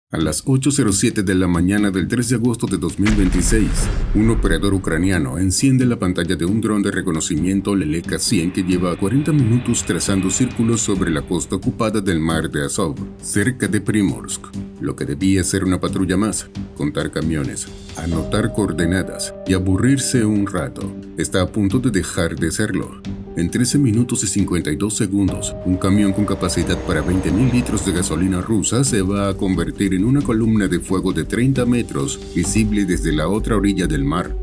A las 8:07 de la mañana del 3 de agosto de 2026, un operador ucraniano enciende la pantalla de un dron de reconocimiento Leleka-100 que lleva 40 minutos trazando círculos sobre la costa ocupada del mar de Azov, cerca de Primorsk. Lo que debía ser una patrulla más, contar camiones, anotar coordenadas y aburrirse un rato, está a punto de dejar de serlo. En 13 minutos y 52 segundos, un camión con capacidad para 20.000 litros de gasolina rusa se va a convertir en una columna de fuego de 30 metros, visible desde la otra orilla del mar.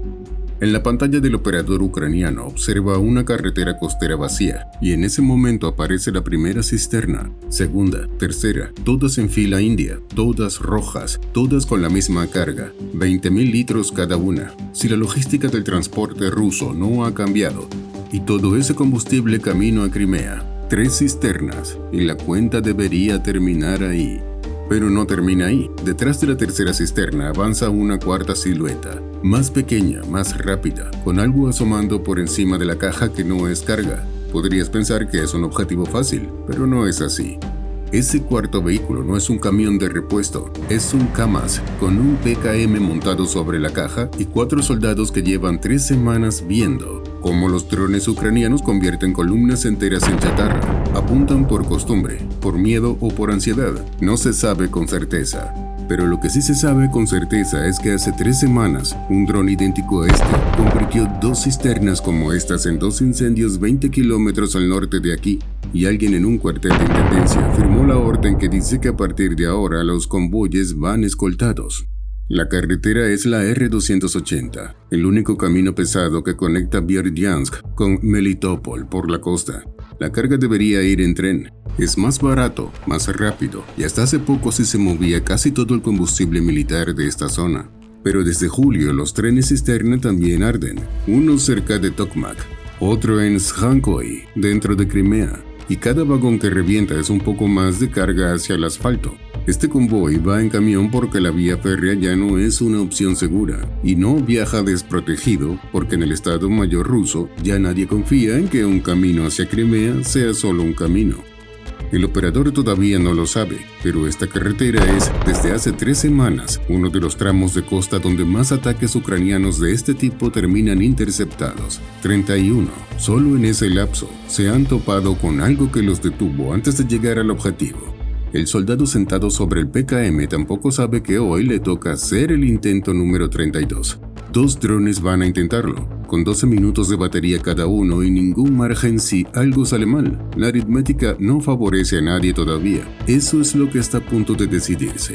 En la pantalla del operador ucraniano observa una carretera costera vacía, y en ese momento aparece la primera cisterna, segunda, tercera, todas en fila india, todas rojas, todas con la misma carga, 20.000 litros cada una. Si la logística del transporte ruso no ha cambiado, y todo ese combustible camino a Crimea, 3 cisternas, y la cuenta debería terminar ahí. Pero no termina ahí. Detrás de la tercera cisterna avanza una cuarta silueta, más pequeña, más rápida, con algo asomando por encima de la caja que no es carga. Podrías pensar que es un objetivo fácil, pero no es así. Ese cuarto vehículo no es un camión de repuesto, es un Kamaz con un PKM montado sobre la caja y 4 soldados que llevan 3 semanas viendo cómo los drones ucranianos convierten columnas enteras en chatarra. Apuntan por costumbre, por miedo o por ansiedad, no se sabe con certeza. Pero lo que sí se sabe con certeza es que hace 3 semanas, un dron idéntico a este convirtió 2 cisternas como estas en 2 incendios 20 kilómetros al norte de aquí, y alguien en un cuartel de intendencia firmó la orden que dice que a partir de ahora los convoyes van escoltados. La carretera es la R-280, el único camino pesado que conecta Berdyansk con Melitopol por la costa. La carga debería ir en tren. Es más barato, más rápido, y hasta hace poco se movía casi todo el combustible militar de esta zona. Pero desde julio los trenes cisterna también arden, uno cerca de Tokmak, otro en Shankoy, dentro de Crimea, y cada vagón que revienta es un poco más de carga hacia el asfalto. Este convoy va en camión porque la vía férrea ya no es una opción segura, y no viaja desprotegido porque en el Estado Mayor ruso ya nadie confía en que un camino hacia Crimea sea solo un camino. El operador todavía no lo sabe, pero esta carretera es, desde hace 3 semanas, uno de los tramos de costa donde más ataques ucranianos de este tipo terminan interceptados. 31. Solo en ese lapso se han topado con algo que los detuvo antes de llegar al objetivo. El soldado sentado sobre el PKM tampoco sabe que hoy le toca hacer el intento número 32. 2 drones van a intentarlo, con 12 minutos de batería cada uno y ningún margen si algo sale mal. La aritmética no favorece a nadie todavía. Eso es lo que está a punto de decidirse.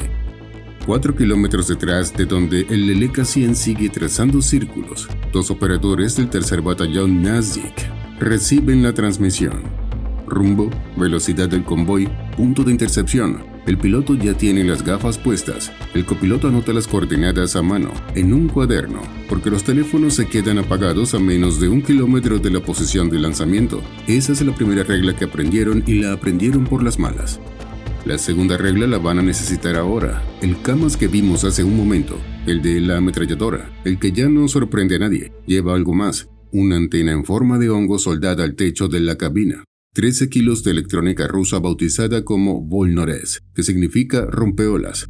4 kilómetros detrás de donde el Leleka-100 sigue trazando círculos, 2 operadores del tercer batallón Nazik reciben la transmisión. Rumbo, velocidad del convoy, punto de intercepción. El piloto ya tiene las gafas puestas. El copiloto anota las coordenadas a mano, en un cuaderno, porque los teléfonos se quedan apagados a menos de 1 kilómetro de la posición de lanzamiento. Esa es la primera regla que aprendieron y la aprendieron por las malas. La segunda regla la van a necesitar ahora. El Kamaz que vimos hace un momento, el de la ametralladora, el que ya no sorprende a nadie, lleva algo más. Una antena en forma de hongo soldada al techo de la cabina. 13 kilos de electrónica rusa bautizada como Volnores, que significa rompeolas.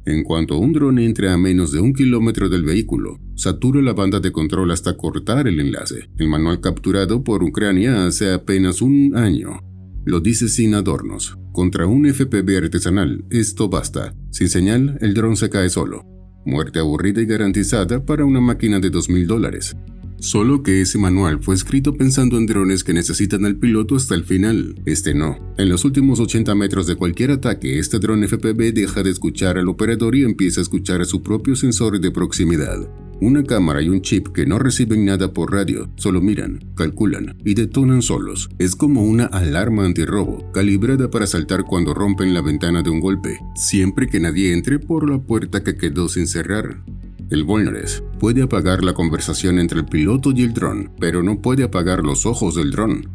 En cuanto un dron entre a menos de 1 kilómetro del vehículo, satura la banda de control hasta cortar el enlace. El manual capturado por Ucrania hace apenas un año. Lo dice sin adornos. Contra un FPV artesanal, esto basta. Sin señal, el dron se cae solo. Muerte aburrida y garantizada para una máquina de $2.000. Solo que ese manual fue escrito pensando en drones que necesitan al piloto hasta el final. Este no. En los últimos 80 metros de cualquier ataque, este dron FPV deja de escuchar al operador y empieza a escuchar a su propio sensor de proximidad. Una cámara y un chip que no reciben nada por radio, solo miran, calculan y detonan solos. Es como una alarma antirrobo, calibrada para saltar cuando rompen la ventana de un golpe, siempre que nadie entre por la puerta que quedó sin cerrar. El Volnores puede apagar la conversación entre el piloto y el dron, pero no puede apagar los ojos del dron.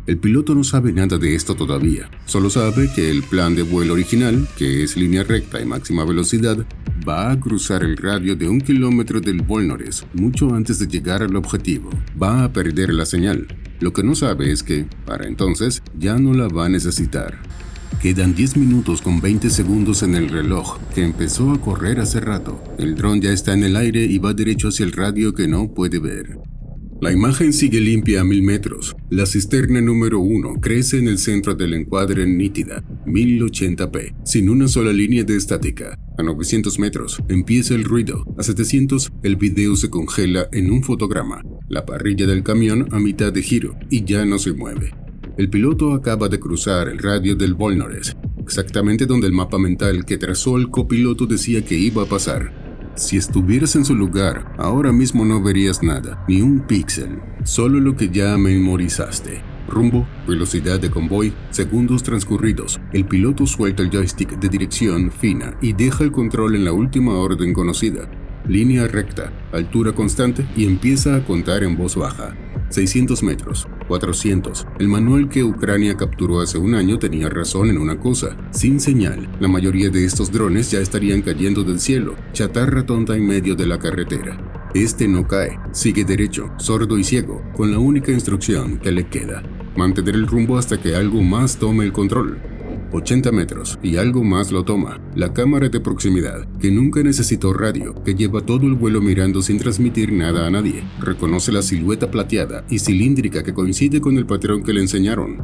El piloto no sabe nada de esto todavía, solo sabe que el plan de vuelo original, que es línea recta y máxima velocidad, va a cruzar el radio de 1 kilómetro del Volnores mucho antes de llegar al objetivo. Va a perder la señal. Lo que no sabe es que, para entonces, ya no la va a necesitar. Quedan 10 minutos con 20 segundos en el reloj, que empezó a correr hace rato. El dron ya está en el aire y va derecho hacia el radio que no puede ver. La imagen sigue limpia a 1000 metros. La cisterna número 1 crece en el centro del encuadre nítida, 1080p, sin una sola línea de estática. A 900 metros empieza el ruido. A 700 el video se congela en un fotograma. La parrilla del camión a mitad de giro y ya no se mueve. El piloto acaba de cruzar el radio del Volnores, exactamente donde el mapa mental que trazó el copiloto decía que iba a pasar. Si estuvieras en su lugar, ahora mismo no verías nada, ni un píxel, solo lo que ya memorizaste. Rumbo, velocidad de convoy, segundos transcurridos. El piloto suelta el joystick de dirección fina y deja el control en la última orden conocida. Línea recta, altura constante y empieza a contar en voz baja. 600 metros, 400. El manual que Ucrania capturó hace un año tenía razón en una cosa. Sin señal, la mayoría de estos drones ya estarían cayendo del cielo, chatarra tonta en medio de la carretera. Este no cae, sigue derecho, sordo y ciego, con la única instrucción que le queda: mantener el rumbo hasta que algo más tome el control. 80 metros y algo más lo toma. La cámara de proximidad, que nunca necesitó radio, que lleva todo el vuelo mirando sin transmitir nada a nadie, reconoce la silueta plateada y cilíndrica que coincide con el patrón que le enseñaron.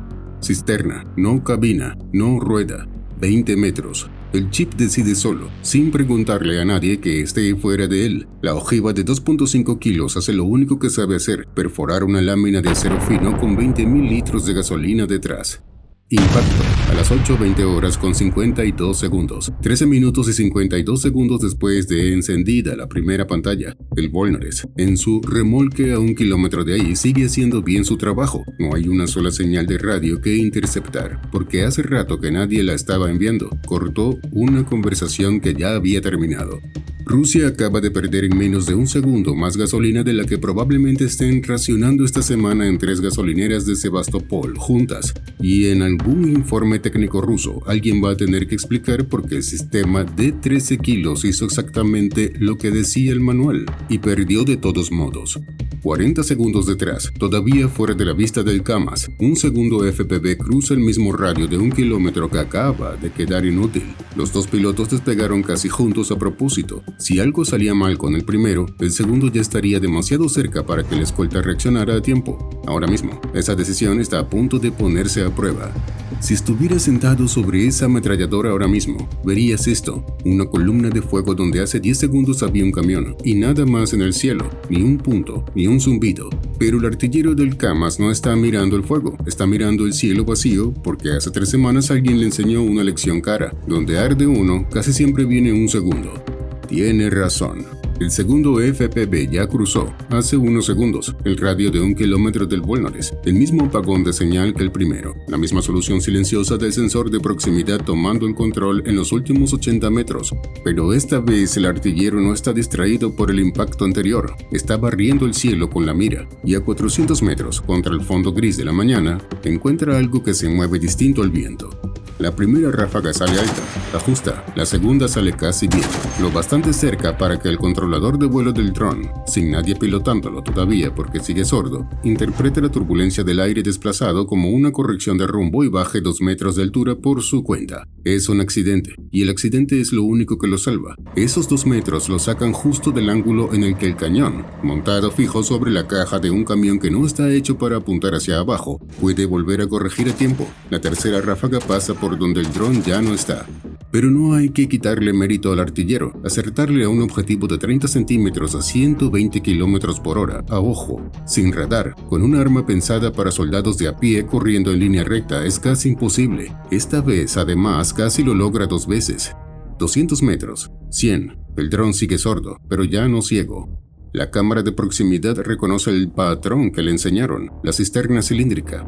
Cisterna, no cabina, no rueda. 20 metros. El chip decide solo, sin preguntarle a nadie que esté fuera de él. La ojiva de 2.5 kilos hace lo único que sabe hacer: perforar una lámina de acero fino con 20.000 litros de gasolina detrás. Impacto a las 8:20 horas con 52 segundos, 13 minutos y 52 segundos después de encendida la primera pantalla. El Volnores, en su remolque a 1 kilómetro de ahí, sigue haciendo bien su trabajo. No hay una sola señal de radio que interceptar, porque hace rato que nadie la estaba enviando. Cortó una conversación que ya había terminado. Rusia acaba de perder en menos de un segundo más gasolina de la que probablemente estén racionando esta semana en 3 gasolineras de Sebastopol juntas. Y en algún informe técnico ruso, alguien va a tener que explicar por qué el sistema de 13 kilos hizo exactamente lo que decía el manual y perdió de todos modos. 40 segundos detrás, todavía fuera de la vista del Kamaz, un segundo FPV cruza el mismo radio de 1 kilómetro que acaba de quedar inútil. Los dos pilotos despegaron casi juntos a propósito. Si algo salía mal con el primero, el segundo ya estaría demasiado cerca para que la escolta reaccionara a tiempo. Ahora mismo, esa decisión está a punto de ponerse a prueba. Si estuvieras sentado sobre esa ametralladora ahora mismo, verías esto: una columna de fuego donde hace 10 segundos había un camión y nada más en el cielo, ni un punto, ni un zumbido. Pero el artillero del Kamaz no está mirando el fuego, está mirando el cielo vacío, porque hace 3 semanas alguien le enseñó una lección cara: donde arde uno, casi siempre viene un segundo. Tiene razón. El segundo FPV ya cruzó, hace unos segundos, el radio de 1 kilómetro del Volnores, el mismo apagón de señal que el primero, la misma solución silenciosa del sensor de proximidad tomando el control en los últimos 80 metros. Pero esta vez el artillero no está distraído por el impacto anterior, está barriendo el cielo con la mira, y a 400 metros, contra el fondo gris de la mañana, encuentra algo que se mueve distinto al viento. La primera ráfaga sale alta, ajusta, la segunda sale casi bien, lo bastante cerca para que el controlador de vuelo del dron, sin nadie pilotándolo todavía porque sigue sordo, interprete la turbulencia del aire desplazado como una corrección de rumbo y baje 2 metros de altura por su cuenta. Es un accidente, y el accidente es lo único que lo salva. Esos 2 metros lo sacan justo del ángulo en el que el cañón, montado fijo sobre la caja de un camión que no está hecho para apuntar hacia abajo, puede volver a corregir a tiempo. La tercera ráfaga pasa por donde el dron ya no está. Pero no hay que quitarle mérito al artillero. Acertarle a un objetivo de 30 centímetros a 120 kilómetros por hora, a ojo, sin radar, con un arma pensada para soldados de a pie corriendo en línea recta, es casi imposible. Esta vez, además, casi lo logra 2 veces. 200 metros, 100. El dron sigue sordo, pero ya no ciego. La cámara de proximidad reconoce el patrón que le enseñaron, la cisterna cilíndrica.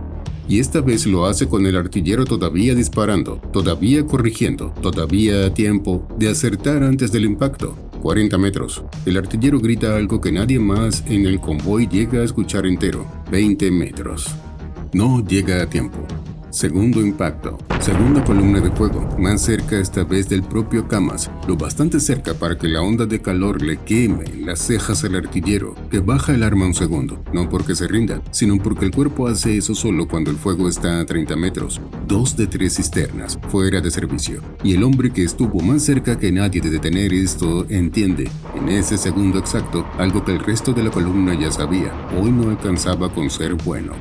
Y esta vez lo hace con el artillero todavía disparando, todavía corrigiendo, todavía a tiempo de acertar antes del impacto. 40 metros. El artillero grita algo que nadie más en el convoy llega a escuchar entero. 20 metros. No llega a tiempo. Segundo impacto. Segunda columna de fuego, más cerca esta vez del propio Kamaz, lo bastante cerca para que la onda de calor le queme las cejas al artillero, que baja el arma un segundo, no porque se rinda, sino porque el cuerpo hace eso solo cuando el fuego está a 30 metros. 2 de 3 cisternas, fuera de servicio, y el hombre que estuvo más cerca que nadie de detener esto entiende, en ese segundo exacto, algo que el resto de la columna ya sabía, hoy no alcanzaba con ser bueno.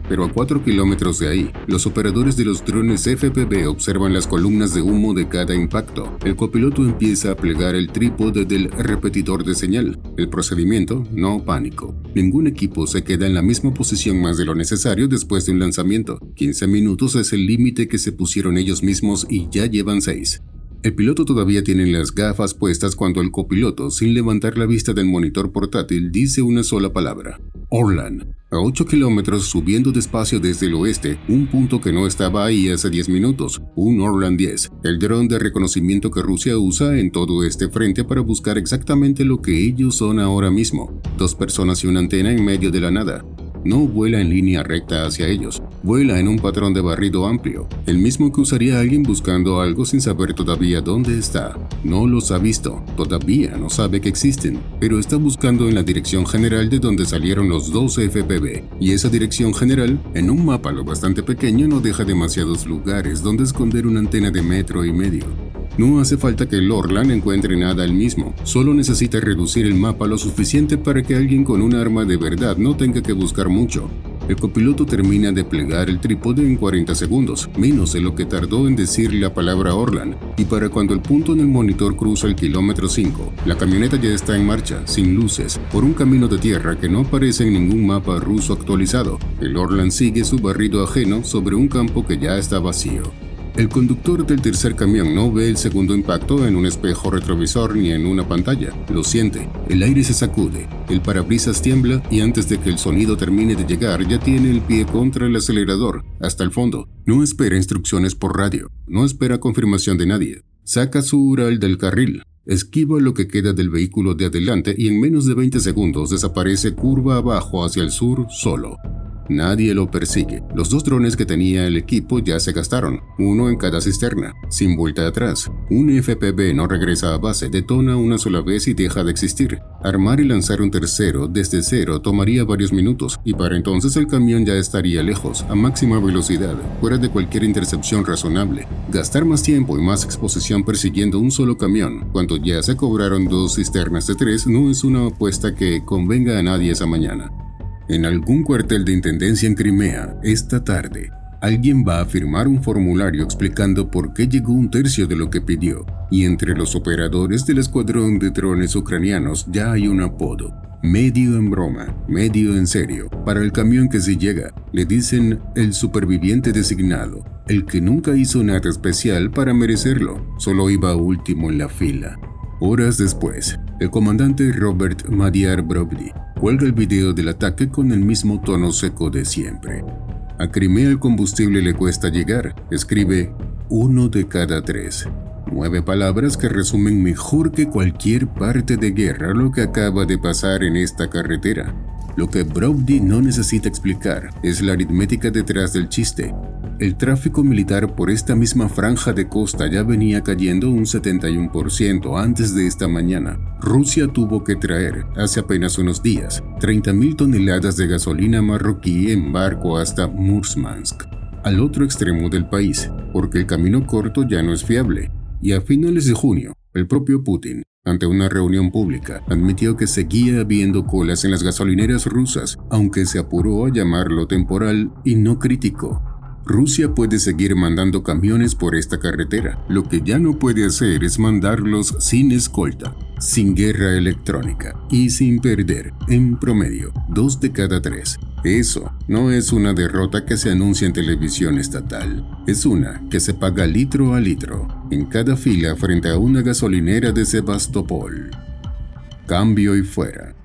Pero a 4 kilómetros de ahí, los operadores de los drones FPV observan las columnas de humo de cada impacto. El copiloto empieza a plegar el trípode del repetidor de señal. El procedimiento, no pánico. Ningún equipo se queda en la misma posición más de lo necesario después de un lanzamiento. 15 minutos es el límite que se pusieron ellos mismos y ya llevan 6. El piloto todavía tiene las gafas puestas cuando el copiloto, sin levantar la vista del monitor portátil, dice una sola palabra: Orlan. A 8 kilómetros, subiendo despacio desde el oeste, un punto que no estaba ahí hace 10 minutos, un Orlan 10, el dron de reconocimiento que Rusia usa en todo este frente para buscar exactamente lo que ellos son ahora mismo: 2 personas y una antena en medio de la nada. No vuela en línea recta hacia ellos, vuela en un patrón de barrido amplio, el mismo que usaría alguien buscando algo sin saber todavía dónde está. No los ha visto, todavía no sabe que existen, pero está buscando en la dirección general de donde salieron los 2 FPV, y esa dirección general, en un mapa lo bastante pequeño, no deja demasiados lugares donde esconder una antena de 1,5 metros. No hace falta que el Orlan encuentre nada él mismo, solo necesita reducir el mapa lo suficiente para que alguien con un arma de verdad no tenga que buscar mucho. El copiloto termina de plegar el trípode en 40 segundos, menos de lo que tardó en decir la palabra Orlan, y para cuando el punto en el monitor cruza el kilómetro 5, la camioneta ya está en marcha, sin luces, por un camino de tierra que no aparece en ningún mapa ruso actualizado. El Orlan sigue su barrido ajeno sobre un campo que ya está vacío. El conductor del tercer camión no ve el segundo impacto en un espejo retrovisor ni en una pantalla. Lo siente, el aire se sacude, el parabrisas tiembla y antes de que el sonido termine de llegar ya tiene el pie contra el acelerador, hasta el fondo. No espera instrucciones por radio, no espera confirmación de nadie. Saca su Ural del carril, esquiva lo que queda del vehículo de adelante y en menos de 20 segundos desaparece curva abajo hacia el sur solo. Nadie lo persigue. Los 2 drones que tenía el equipo ya se gastaron, uno en cada cisterna, sin vuelta atrás. Un FPV no regresa a base, detona una sola vez y deja de existir. Armar y lanzar un tercero desde cero tomaría varios minutos, y para entonces el camión ya estaría lejos, a máxima velocidad, fuera de cualquier intercepción razonable. Gastar más tiempo y más exposición persiguiendo un solo camión, cuando ya se cobraron 2 cisternas de 3, no es una apuesta que convenga a nadie esa mañana. En algún cuartel de intendencia en Crimea, esta tarde, alguien va a firmar un formulario explicando por qué llegó un tercio de lo que pidió, y entre los operadores del escuadrón de drones ucranianos ya hay un apodo. Medio en broma, medio en serio. Para el camión que sí llega, le dicen el superviviente designado, el que nunca hizo nada especial para merecerlo, solo iba último en la fila. Horas después, el comandante Robert Madiar Brovdi cuelga el video del ataque con el mismo tono seco de siempre. A Crimea el combustible le cuesta llegar, escribe 1 de cada 3. 9 palabras que resumen mejor que cualquier parte de guerra lo que acaba de pasar en esta carretera. Lo que Brovdi no necesita explicar es la aritmética detrás del chiste. El tráfico militar por esta misma franja de costa ya venía cayendo un 71% antes de esta mañana. Rusia tuvo que traer, hace apenas unos días, 30.000 toneladas de gasolina marroquí en barco hasta Murmansk, al otro extremo del país, porque el camino corto ya no es fiable. Y a finales de junio, el propio Putin, ante una reunión pública, admitió que seguía habiendo colas en las gasolineras rusas, aunque se apuró a llamarlo temporal y no crítico. Rusia puede seguir mandando camiones por esta carretera. Lo que ya no puede hacer es mandarlos sin escolta, sin guerra electrónica y sin perder, en promedio, 2 de cada 3. Eso no es una derrota que se anuncia en televisión estatal. Es una que se paga litro a litro, en cada fila frente a una gasolinera de Sebastopol. Cambio y fuera.